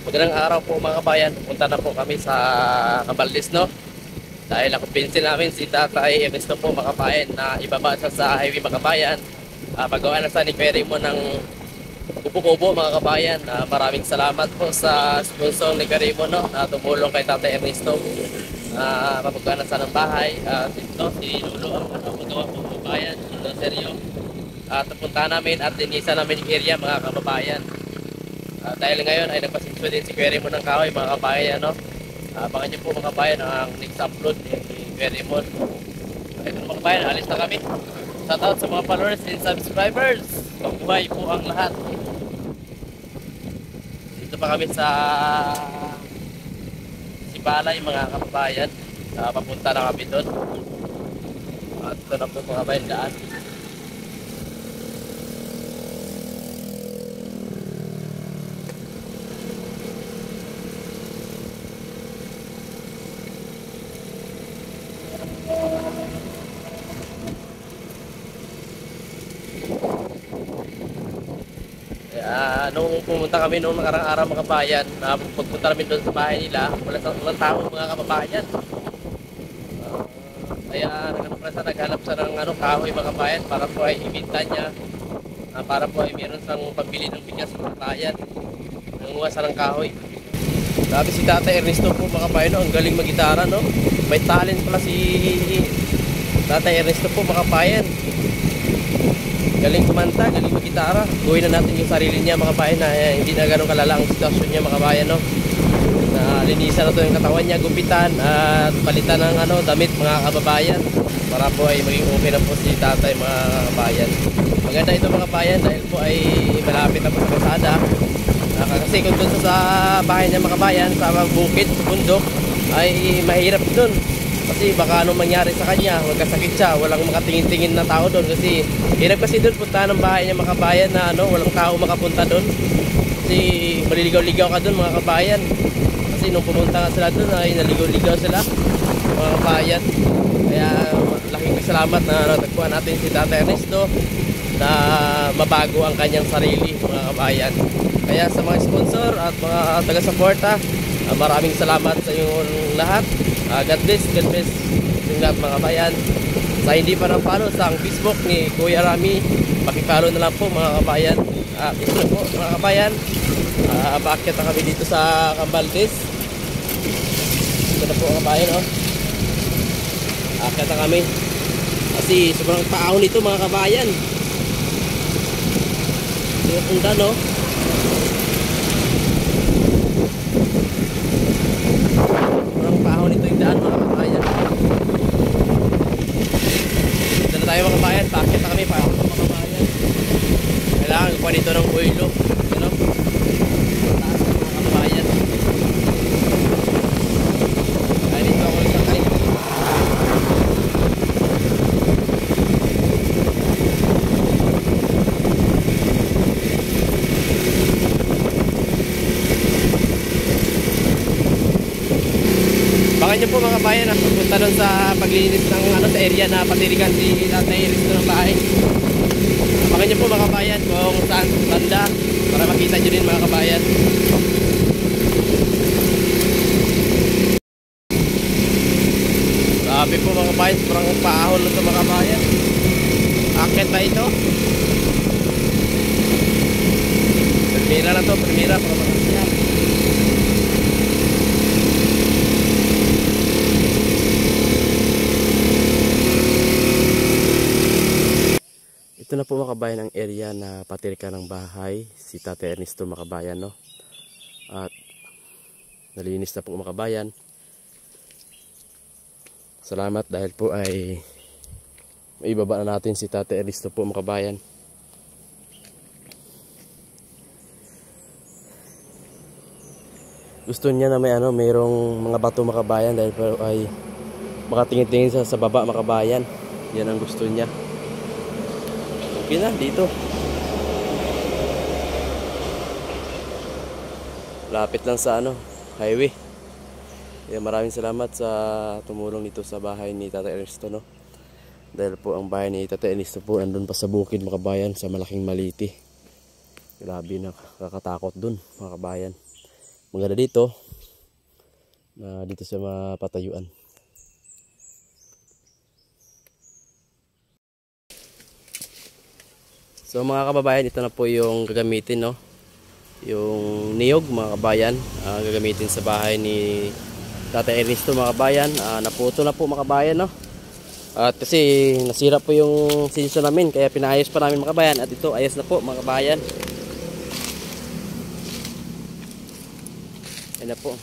Magandang araw po mga kabayan. Punta na po kami sa Cabaldes, no? Dahil nakumpinsin namin si Tatay Ernesto po mga kabayan na ibaba siya sa highway mga kabayan. Pagawa na sa ni Perry mo ng kubo-kubo mga kabayan. Maraming salamat po sa sponsor ni Karimo, no? Na tumulong kay Tatay Ernesto. Mapagawa na sa ng bahay. Ito, si Lolo ang magawa po mga kabayan. Ito, seryo. Pupunta namin at linisa namin yung area mga kababayan. Dahil ngayon ay nagpasensyo din si Query mo ng kahoy mga kabayan, no? Abangan niyo po mga kabayan ang next upload ni Query mo. Ayun mga kabayan, alis na kami. Shout out sa mga followers and subscribers. Mabuhay po ang lahat. Dito pa kami sa Sipalay mga kababayan. Papunta na kami doon. At ito na po mga kabayan daan. Nung pumunta kami noong nakarang araw mga kabayan, pagpunta namin doon sa bahay nila, walang tao mga kababayan. Kaya naghanap sa ng kahoy mga kabayan para po ay ibinta niya, para po ay meron sang pambili ng bigas mga kabayan. Nanguha sa ng kahoy. Sabi si Tatay Ernesto po mga kabayan, no, ang galing mag-gitara, no? May talent pala si Tatay Ernesto po mga kabayan. Galing kumanta, galing mag-gitara. Gawin na natin yung sarili niya mga kabayan na hindi na ganun kalala ang sitwasyon niya mga kabayan, no? Na linisan na to yung katawan niya, gupitan at palitan ng damit mga kababayan para po ay maging okay na po si Tatay mga kabayan. Maganda ito mga kabayan dahil po ay malapit na po sa kalsada. Kasi kung doon sa bahay niya mga kabayan sa bukid, sa bundok ay mahirap doon. Kasi baka anong mangyari sa kanya, magkasakit siya, walang makatingin-tingin na tao doon. Kasi hirap kasi doon punta ng bahay niya mga kabayan na walang tao makapunta doon. Kasi maliligaw-ligaw ka doon mga kabayan. Kasi nung pumunta nga sila doon ay naligaw-ligaw sila mga kabayan. Kaya laking salamat na natagpuan natin si Tatay Ernesto na mabago ang kanyang sarili mga kabayan. Kaya sa mga sponsor at mga taga-suporta, maraming salamat sa inyong lahat. God bless yung lahat mga kabayan. Sa hindi pa nang follow sa Facebook ni Kuya Rami, pakipollow na lang po mga kabayan. Ito na po mga kabayan, paakyat na kami dito sa Cabaldes. Ito na po mga kabayan, oh. Aakyat na kami kasi sobrang paahon nito mga kabayan. Ito yung punta, no? Ito yung daan mga kabayan. Dito na tayo mga kabayan. Paakit na kami pa mga kabayan. Kailangan ko pa dito ng buhilo. Taas mga kabayan. Kaya dito ako isakay. Abangan nyo po mga kabayan, punta doon sa paglinis ng sa area na patirikan si Tatay Ernesto ng bahay. Abangan nyo po mga kabayan kung saan banda para makita nyo din mga kabayan. Sabi po mga kabayan, parang paahon na ito mga kabayan. Akit ba ito? Primera na to, primera para makasya. Ito na po mga kabayan ang area na patirika ng bahay si Tatay Ernesto mga kabayan, no? At nalinis na po mga kabayan. Salamat dahil po ay maibaba na natin si Tatay Ernesto po mga kabayan. Gusto niya na mayroong mga bato mga kabayan dahil po ay makatingin-tingin sa baba mga kabayan. Yan ang gusto niya. Okay na dito. Lapit lang sa highway. Kaya maraming salamat sa tumulong dito sa bahay ni Tatay Ernesto, no? Dahil po ang bahay ni Tatay Ernesto po andun pa sa bukid mga kabayan, sa malaking Maliti. Grabe, nakakatakot dun mga kabayan. maganda dito na dito sa mapatayuan. So mga kababayan, ito na po yung gagamitin, no? Yung niyog mga kabayan, gagamitin sa bahay ni Tatay Ernesto mga kabayan. Naputo na po mga kabayan, no? At kasi nasira po yung sinso namin, kaya pinaayos pa namin mga kabayan. At ito ayos na po mga kabayan. Ayan na po.